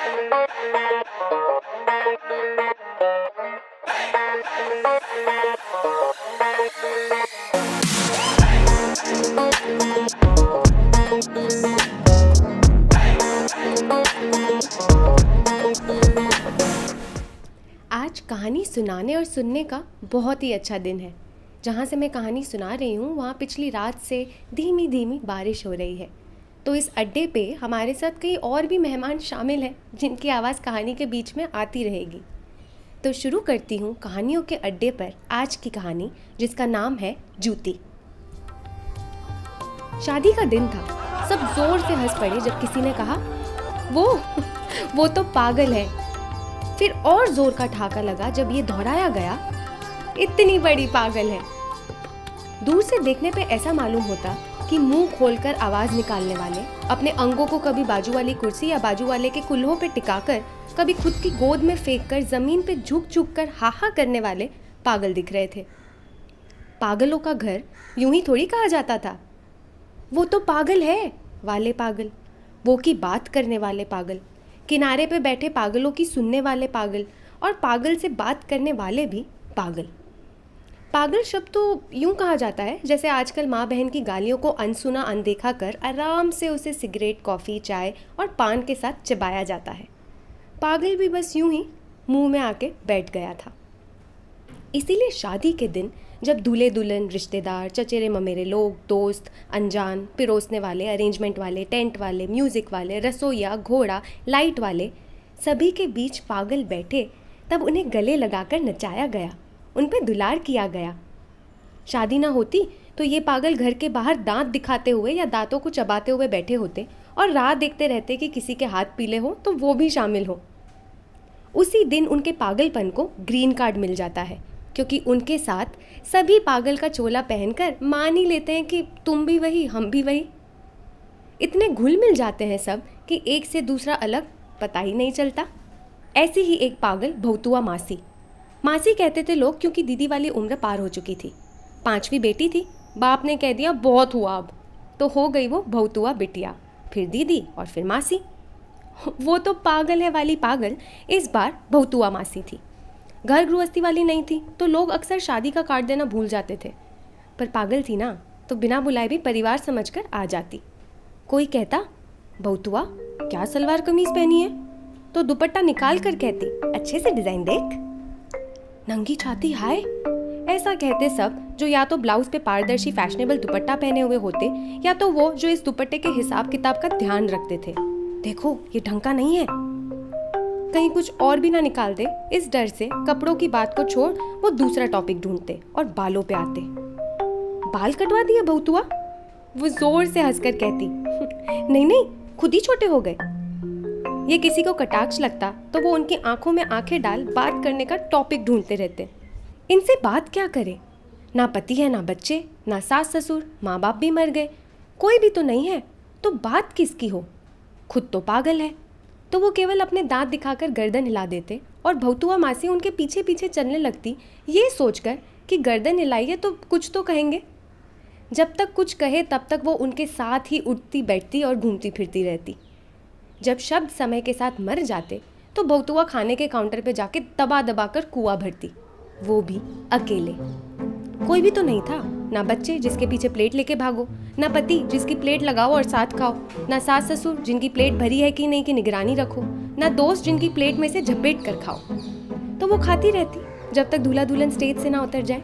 आज कहानी सुनाने और सुनने का बहुत ही अच्छा दिन है। जहाँ से मैं कहानी सुना रही हूँ वहाँ पिछली रात से धीमी धीमी बारिश हो रही है। तो इस अड्डे पे हमारे साथ कई और भी मेहमान शामिल हैं जिनकी आवाज़ कहानी के बीच में आती रहेगी। तो शुरू करती हूँ कहानियों के अड्डे पर आज की कहानी, जिसका नाम है जूती। शादी का दिन था। सब जोर से हंस पड़े जब किसी ने कहा, वो तो पागल है। फिर और जोर का ठहाका लगा जब ये दोहराया गया, इतनी बड़ी पागल है। दूर से देखने पे ऐसा मालूम होता कि मुंह खोलकर आवाज निकालने वाले, अपने अंगों को कभी बाजू वाली कुर्सी या बाजू वाले के कुल्हों पे टिकाकर, कभी खुद की गोद में फेंककर जमीन पे झुक झुक कर हाहा करने वाले पागल दिख रहे थे। पागलों का घर यूं ही थोड़ी कहा जाता था। वो तो पागल है वाले पागल, वो की बात करने वाले पागल, किनारे पे बैठे पागलों की सुनने वाले पागल, और पागल से बात करने वाले भी पागल। पागल शब्द तो यूं कहा जाता है जैसे आजकल माँ बहन की गालियों को अनसुना अनदेखा कर आराम से उसे सिगरेट, कॉफ़ी, चाय और पान के साथ चबाया जाता है। पागल भी बस यूं ही मुंह में आके बैठ गया था। इसीलिए शादी के दिन जब दूल्हे दुल्हन, रिश्तेदार, चचेरे ममेरे लोग, दोस्त, अनजान, पिरोसने वाले, अरेंजमेंट वाले, टेंट वाले, म्यूज़िक वाले, रसोइया, घोड़ा, लाइट वाले, सभी के बीच पागल बैठे, तब उन्हें गले लगाकर नचाया गया, उन पे दुलार किया गया। शादी ना होती तो ये पागल घर के बाहर दांत दिखाते हुए या दांतों को चबाते हुए बैठे होते और राह देखते रहते कि किसी के हाथ पीले हो तो वो भी शामिल हो। उसी दिन उनके पागलपन को ग्रीन कार्ड मिल जाता है, क्योंकि उनके साथ सभी पागल का चोला पहनकर मान ही लेते हैं कि तुम भी वही, हम भी वही। इतने घुल मिल जाते हैं सब कि एक से दूसरा अलग पता ही नहीं चलता। ऐसी ही एक पागल भौतुआ मासी। मासी कहते थे लोग, क्योंकि दीदी वाली उम्र पार हो चुकी थी। 5वीं बेटी थी। बाप ने कह दिया बहुत हुआ अब, तो हो गई वो भौतुआ बिटिया, फिर दीदी और फिर मासी। वो तो पागल है वाली पागल इस बार भौतुआ मासी थी। घर गृहस्थी वाली नहीं थी तो लोग अक्सर शादी का कार्ड देना भूल जाते थे, पर पागल थी ना तो बिना बुलाए भी परिवार समझकर आ जाती। कोई कहता, भौतुआ क्या सलवार कमीज पहनी है, तो दुपट्टा निकाल कर कहती, अच्छे से डिजाइन देख। नंगी छाती हाय, ऐसा कहते सब जो या तो ब्लाउज पे पारदर्शी फैशनेबल दुपट्टा पहने हुए होते, या तो वो जो इस दुपट्टे के हिसाब किताब का ध्यान रखते थे। देखो ये ढंग का नहीं है, कहीं कुछ और भी ना निकाल दे, इस डर से कपड़ों की बात को छोड़ वो दूसरा टॉपिक ढूंढते और बालों पे आते। बाल कटवा दिए भौतुआ, वो जोर से हंसकर कहती, नहीं नहीं खुद ही छोटे हो गए। ये किसी को कटाक्ष लगता तो वो उनकी आंखों में आंखें डाल बात करने का टॉपिक ढूंढते रहते। इनसे बात क्या करे, ना पति है ना बच्चे, ना सास ससुर, माँ बाप भी मर गए, कोई भी तो नहीं है, तो बात किसकी हो। खुद तो पागल है, तो वो केवल अपने दांत दिखाकर गर्दन हिला देते और भौतुआ मासी उनके पीछे पीछे चलने लगती, ये सोचकर कि गर्दन हिलाई है तो कुछ तो कहेंगे। जब तक कुछ कहे तब तक वो उनके साथ ही उठती बैठती और घूमती फिरती रहती। जब शब्द समय के साथ मर जाते तो भौतुआ खाने के काउंटर पे जाके दबा दबा कर कुआं भरती, वो भी अकेले। कोई भी तो नहीं था, ना बच्चे जिसके पीछे प्लेट लेके भागो, ना पति जिसकी प्लेट लगाओ और साथ खाओ, ना सास ससुर जिनकी प्लेट भरी है कि नहीं की निगरानी रखो, ना दोस्त जिनकी प्लेट में से झपेट कर खाओ। तो वो खाती रहती जब तक दूल्हा दुल्हन स्टेज से ना उतर जाए।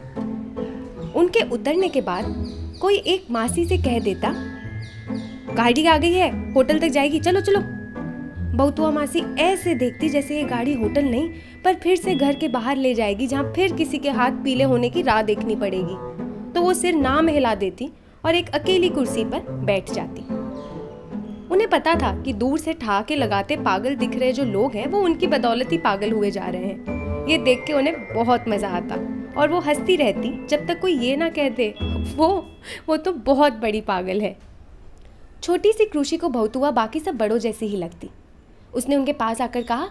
उनके उतरने के बाद कोई एक मासी से कह देता, गाड़ी आ गई है, होटल तक जाएगी, चलो चलो। भौतुआ मासी ऐसे देखती जैसे ये गाड़ी होटल नहीं पर फिर से घर के बाहर ले जाएगी, जहाँ फिर किसी के हाथ पीले होने की राह देखनी पड़ेगी। तो वो सिर ना में हिला देती और एक अकेली कुर्सी पर बैठ जाती। उन्हें पता था कि दूर से ठहाके लगाते पागल दिख रहे जो लोग हैं वो उनकी बदौलत ही पागल हुए जा रहे हैं। ये देख के उन्हें बहुत मजा आता और वो हंसती रहती जब तक कोई ये ना कह दे, वो तो बहुत बड़ी पागल है। छोटी सी कृषि को भौतुआ बाकी सब बड़ों जैसी ही लगती। उसने उनके पास आकर कहा,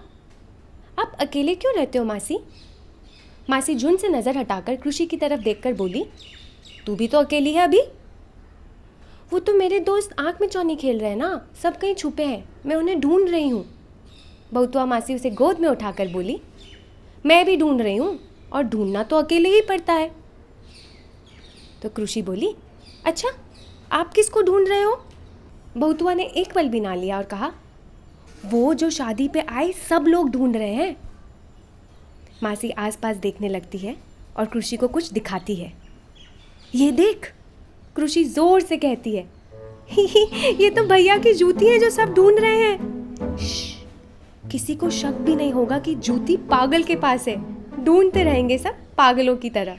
आप अकेले क्यों रहते हो मासी। मासी झुंड से नजर हटाकर कृषि की तरफ देखकर बोली, तू भी तो अकेली है अभी। वो तो मेरे दोस्त आंख में चौनी खेल रहे हैं ना, सब कहीं छुपे हैं, मैं उन्हें ढूंढ रही हूँ। बहुतुआ मासी उसे गोद में उठाकर बोली, मैं भी ढूंढ रही हूँ और ढूंढना तो अकेले ही पड़ता है। तो कृषि बोली, अच्छा आप किसको ढूंढ रहे हो? बहुतुआ ने एक पल भी ना लिया और कहा, वो जो शादी पे आए सब लोग ढूंढ रहे हैं। मासी आसपास देखने लगती है और कृषि को कुछ दिखाती है। ये देख, कृषि जोर से कहती है, ये तो भैया की जूती है जो सब ढूंढ रहे हैं। किसी को शक भी नहीं होगा कि जूती पागल के पास है। ढूंढते रहेंगे सब पागलों की तरह।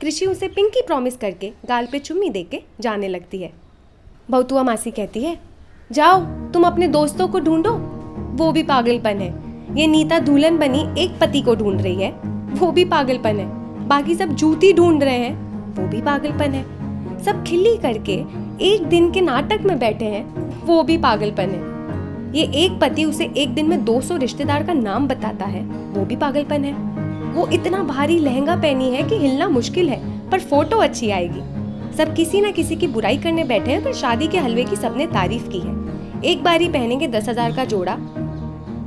कृषि उसे पिंकी प्रॉमिस करके गाल पे चुम्मी देके जाने लगती है। बहुतुआ मासी कहती है, जाओ तुम अपने दोस्तों को ढूंढो, वो भी पागलपन है। ये नीता दुल्हन बनी एक पति को ढूंढ रही है, वो भी पागलपन है। बाकी सब जूती ढूंढ रहे हैं, वो भी पागलपन है। सब खिल्ली करके एक दिन के नाटक में बैठे हैं, वो भी पागलपन है। ये एक पति उसे एक दिन में 200 रिश्तेदार का नाम बताता है, वो भी पागलपन है। वो इतना भारी लहंगा पहनी है कि हिलना मुश्किल है, पर फोटो अच्छी आएगी। सब किसी ना किसी की बुराई करने बैठे हैं, पर शादी के हलवे की सबने तारीफ की है। एक बारी पहनेंगे 10,000 का जोड़ा,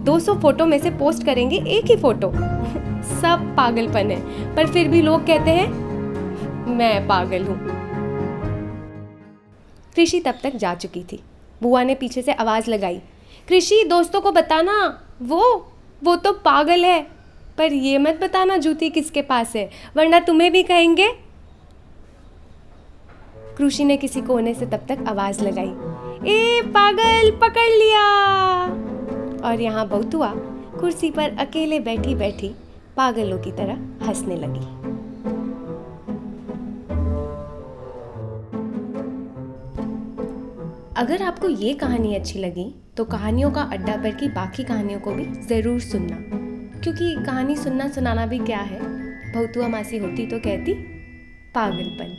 200 फोटो में से पोस्ट करेंगे एक ही फोटो। सब पागलपन है, पर फिर भी लोग कहते हैं मैं पागल हूँ। कृषि तब तक जा चुकी थी। बुआ ने पीछे से आवाज लगाई, कृषि दोस्तों को बताना, वो तो पागल है, पर ये मत बताना जूती किसके पास है, वरना तुम्हें भी कहेंगे। कृषि ने किसी कोने से तब तक आवाज लगाई, ए पागल पकड़ लिया। और यहाँ बहुतुआ कुर्सी पर अकेले बैठी बैठी पागलों की तरह हंसने लगी। अगर आपको ये कहानी अच्छी लगी तो कहानियों का अड्डा पर की बाकी कहानियों को भी ज़रूर सुनना, क्योंकि कहानी सुनना सुनाना भी क्या है, बहुतुआ मासी होती तो कहती पागलपन।